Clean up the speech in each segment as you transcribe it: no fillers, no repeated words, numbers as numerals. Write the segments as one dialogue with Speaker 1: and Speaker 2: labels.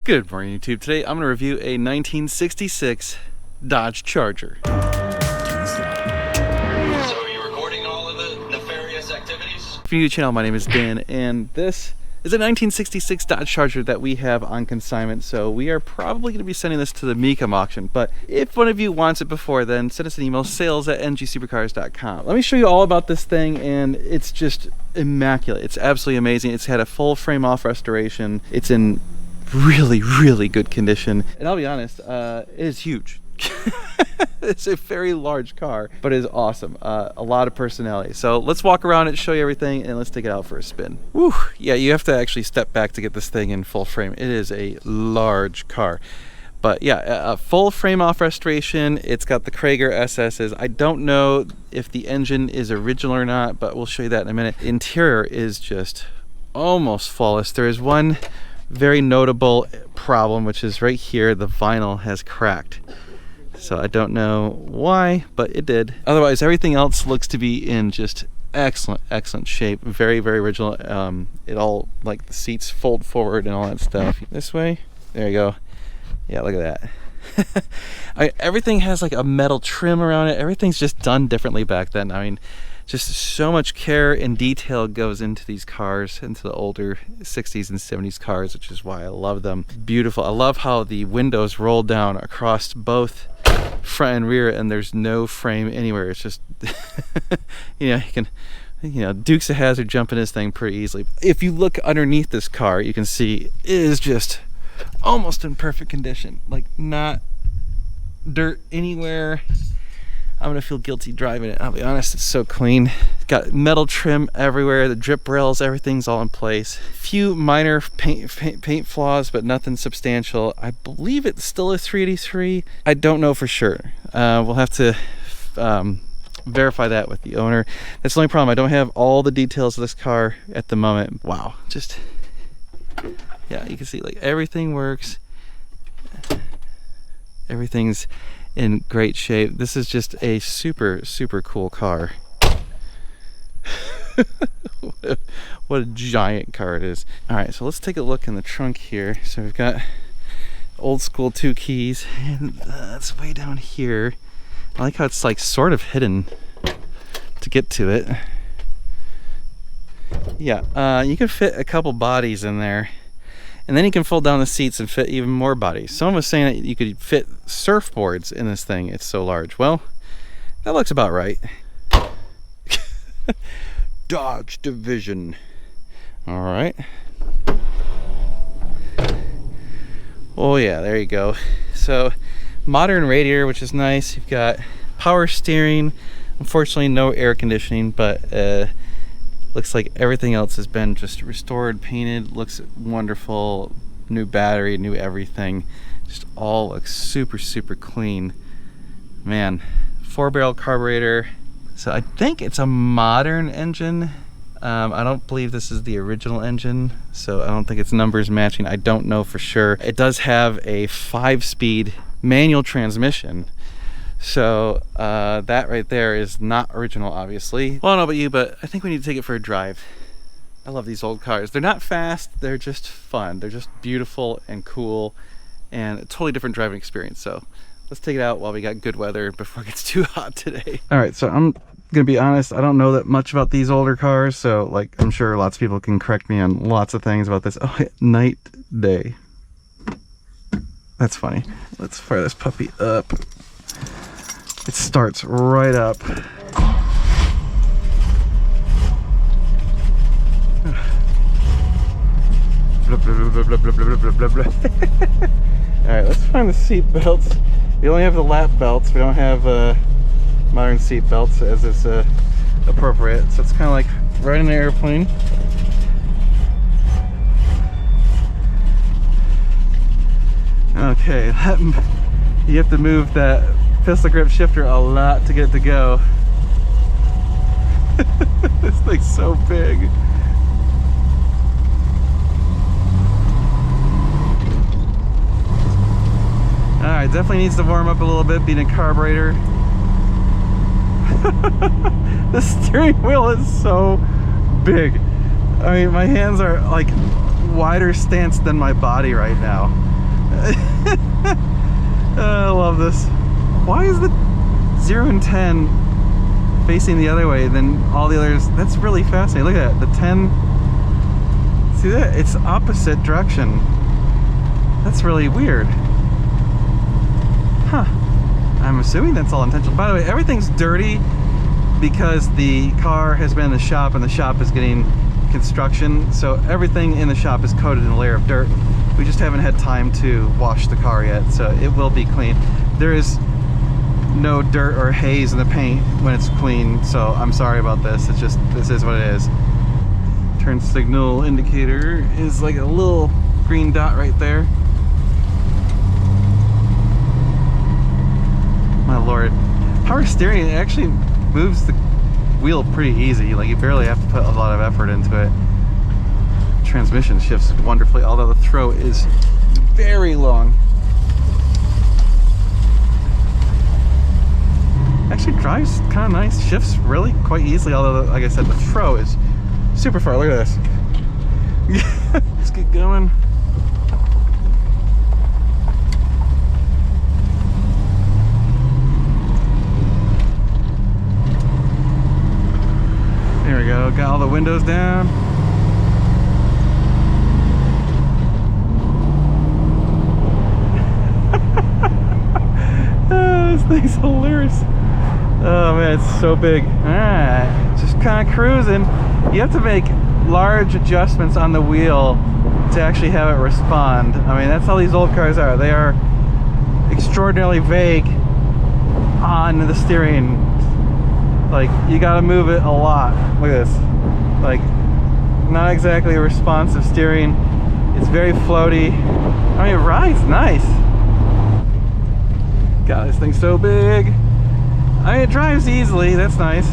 Speaker 1: Good morning, YouTube. Today I'm going to review a 1966 Dodge Charger.
Speaker 2: So are you recording all of the nefarious activities?
Speaker 1: If you're new to the channel, my name is Dan, and this is a 1966 Dodge Charger that we have on consignment, so we are probably going to be sending this to the Mecum auction. But if one of you wants it before then, send us an email, sales@ngsupercars.com. Let me show you all about this thing, and it's just immaculate. It's absolutely amazing. It's had a full frame-off restoration. It's in really good condition, and I'll be honest, it is huge. It's a very large car, but it is awesome. A lot of personality. So let's walk around it, show you everything, and let's take it out for a spin. Woo! Yeah, you have to actually step back to get this thing in full frame. It is a large car. But yeah, a full frame off restoration. It's got the Krager SS's. I don't know if the engine is original or not, but we'll show you that in a minute. Interior is just almost flawless. There is one very notable problem, which is right here. The vinyl has cracked, so I don't know why, but it did. Otherwise, everything else looks to be in just excellent shape. Very original. It all, like, the seats fold forward and all that stuff. This way, there you go. Yeah, look at that. Everything has like a metal trim around it. Everything's just done differently back then. I mean, just so much care and detail goes into these cars, into the older 60s and 70s cars, which is why I love them. Beautiful. I love how the windows roll down across both front and rear, and there's no frame anywhere. It's just, you can, Dukes of Hazzard jump in this thing pretty easily. If you look underneath this car, you can see it is just almost in perfect condition. Like, not dirt anywhere. I'm gonna feel guilty driving it. I'll be honest, it's so clean. It's got metal trim everywhere, the drip rails, everything's all in place. Few minor paint flaws, but nothing substantial. I believe it's still a 383. I don't know for sure. We'll have to verify that with the owner. That's the only problem. I don't have all the details of this car at the moment. Wow, just, yeah, you can see, like, everything works. Everything's in great shape. This is just a super cool car. What a giant car it is. All right, so let's take a look in the trunk here. So we've got old school 2 keys, and that's way down here. I like how it's like sort of hidden to get to it. Yeah, you can fit a couple bodies in there, and then you can fold down the seats and fit even more bodies. Someone was saying that you could fit surfboards in this thing. It's so large. Well, that looks about right. Dodge Division. All right. Oh yeah, there you go. So, modern radiator, which is nice. You've got power steering. Unfortunately, no air conditioning, but looks like everything else has been just restored, painted. Looks wonderful. New battery, new everything. Just all looks super clean. Man, 4-barrel carburetor. So I think it's a modern engine. I don't believe this is the original engine, so I don't think its numbers matching. I don't know for sure. It does have a 5-speed manual transmission. So that right there is not original, obviously. Well, I don't know about you, but I think we need to take it for a drive. I love these old cars. They're not fast, they're just fun. They're just beautiful and cool, and a totally different driving experience. So let's take it out while we got good weather before it gets too hot today. All right, so I'm gonna be honest, I don't know that much about these older cars, so, like, I'm sure lots of people can correct me on lots of things about this. Oh, night, day. That's funny. Let's fire this puppy up. It starts right up. Alright, let's find the seat belts. We only have the lap belts. We don't have modern seat belts as is appropriate. So it's kind of like riding an airplane. Okay, you have to move that pistol grip shifter a lot to get it to go. This thing's so big. Alright, definitely needs to warm up a little bit, being a carburetor. The steering wheel is so big. I mean, my hands are like wider stance than my body right now. I love this. Why is the 0 and 10 facing the other way than all the others? That's really fascinating. Look at that. The 10. See that? It's opposite direction. That's really weird. Huh. I'm assuming that's all intentional. By the way, everything's dirty because the car has been in the shop and the shop is getting construction. So everything in the shop is coated in a layer of dirt. We just haven't had time to wash the car yet, so it will be clean. There is no dirt or haze in the paint when it's clean, so I'm sorry about this. It's just, this is what it is. Turn signal indicator is like a little green dot right there. My lord. Power steering, it actually moves the wheel pretty easy. Like, you barely have to put a lot of effort into it. Transmission shifts wonderfully, although the throw is very long. Actually drives kind of nice, shifts really quite easily, although, like I said, the throw is super far. Look at this. Let's get going. There we go, got all the windows down. This thing's hilarious. Oh man, it's so big. Alright, just kind of cruising. You have to make large adjustments on the wheel to actually have it respond. I mean, that's how these old cars are. They are extraordinarily vague on the steering. Like, you gotta move it a lot. Look at this. Like, not exactly a responsive steering. It's very floaty. I mean, it rides nice. God, this thing's so big. I mean, it drives easily. That's nice.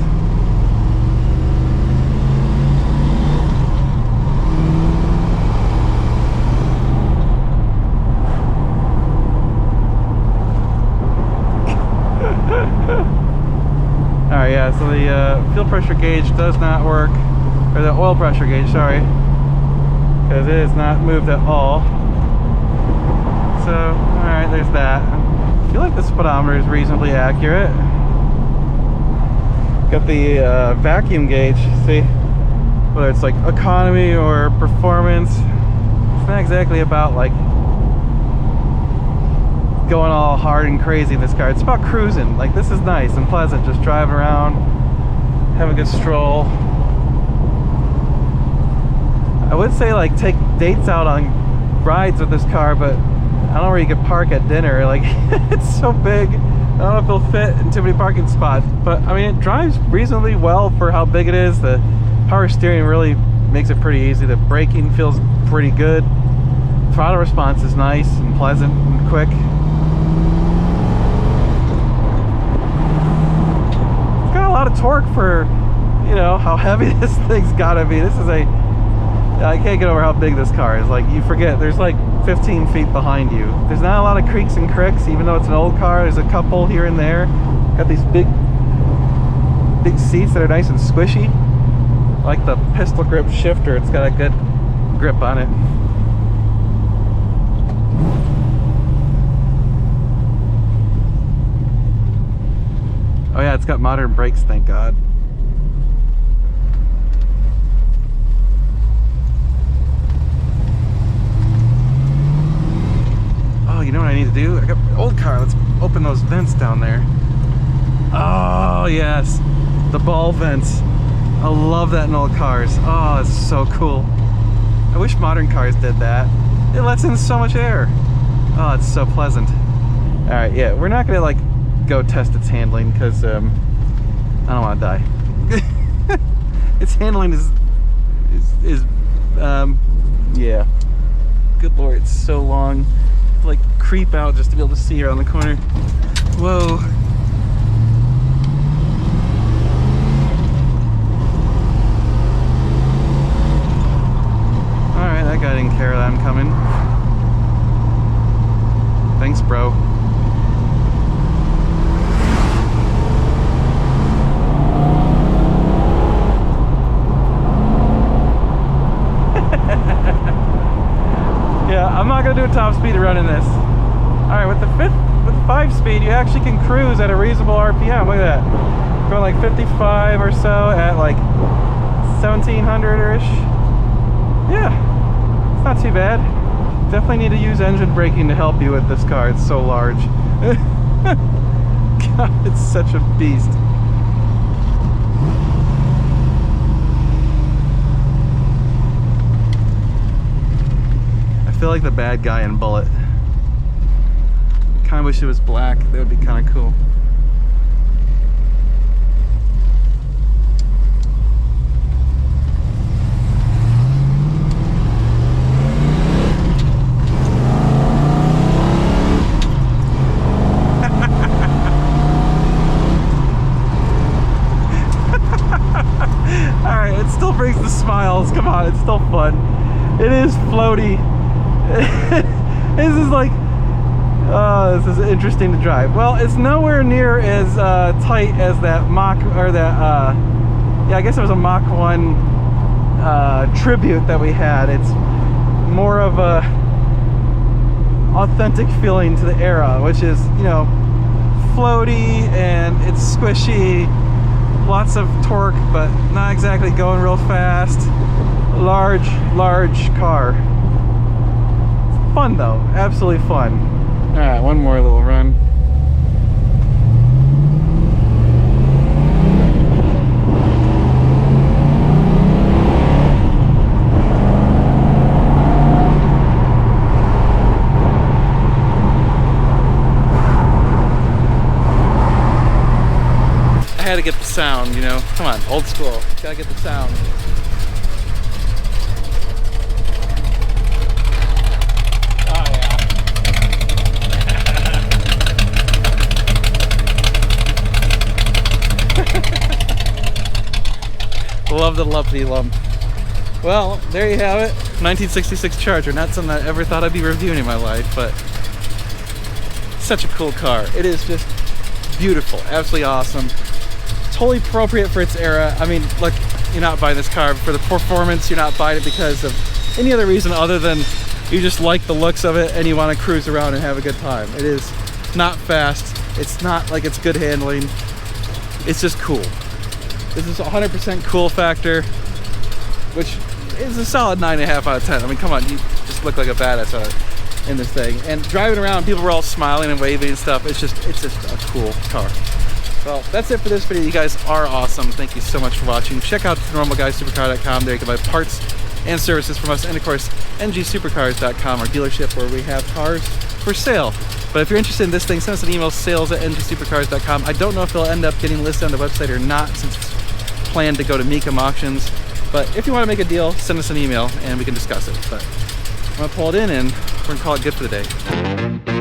Speaker 1: Alright, yeah, so the fuel pressure gauge does not work. Or the oil pressure gauge, sorry. Because it is not moved at all. So, alright, there's that. I feel like the speedometer is reasonably accurate. Got the vacuum gauge, see, whether it's like economy or performance, it's not exactly about like going all hard and crazy in this car. It's about cruising. Like, this is nice and pleasant, just driving around, have a good stroll. I would say like take dates out on rides with this car, but I don't know where you could park at dinner. Like, it's so big. I don't know if it'll fit in too many parking spots, but I mean, it drives reasonably well for how big it is. The power steering really makes it pretty easy. The braking feels pretty good. Throttle response is nice and pleasant and quick. It's got a lot of torque for, you know, how heavy this thing's gotta be. This is I can't get over how big this car is. Like, you forget, there's like 15 feet behind you. There's not a lot of creaks and cricks, even though it's an old car. There's a couple here and there. Got these big seats that are nice and squishy. I like the pistol grip shifter. It's got a good grip on it. Oh yeah, it's got modern brakes, thank God. You know what I need to do? I got my old car. Let's open those vents down there. Oh yes, the ball vents. I love that in old cars. Oh, it's so cool. I wish modern cars did that. It lets in so much air. Oh, it's so pleasant. All right, yeah, we're not gonna like go test its handling because I don't want to die. Its handling is yeah. Good Lord, it's so long. Like creep out just to be able to see her on the corner. Whoa. Alright, that guy didn't care that I'm coming. Thanks, bro. Yeah, I'm not gonna do a top speed to run in this. All right, with the 5-speed, you actually can cruise at a reasonable RPM. Look at that. Going like 55 or so at like 1700-ish. Yeah, it's not too bad. Definitely need to use engine braking to help you with this car. It's so large. God, it's such a beast. I feel like the bad guy in Bullet. Kind of wish it was black. That would be kind of cool. Alright, it still brings the smiles. Come on, it's still fun. It is floaty. This is like, this is interesting to drive. Well, it's nowhere near as tight as that Mach, or that, yeah, I guess it was a Mach 1 tribute that we had. It's more of a authentic feeling to the era, which is, you know, floaty and it's squishy, lots of torque, but not exactly going real fast. Large car. Fun though, absolutely fun. All right, one more little run. I had to get the sound, you know. Come on, old school. Gotta get the sound. Love the lumpy lump. Well, there you have it. 1966 Charger. Not something I ever thought I'd be reviewing in my life, but such a cool car. It is just beautiful, absolutely awesome. Totally appropriate for its era. I mean, look, you're not buying this car for the performance. You're not buying it because of any other reason other than you just like the looks of it and you want to cruise around and have a good time. It is not fast. It's not like it's good handling. It's just cool. This is 100% cool factor, which is a solid 9.5 out of 10. I mean, come on, you just look like a badass in this thing. And driving around, people were all smiling and waving and stuff. It's just a cool car. Well, that's it for this video. You guys are awesome. Thank you so much for watching. Check out normalguysupercar.com. There you can buy parts and services from us. And of course, ngsupercars.com, our dealership where we have cars for sale. But if you're interested in this thing, send us an email, sales@ngsupercars.com. I don't know if it'll end up getting listed on the website or not, since it's planned to go to Mecum auctions. But if you want to make a deal, send us an email and we can discuss it. But I'm gonna pull it in and we're gonna call it good for the day.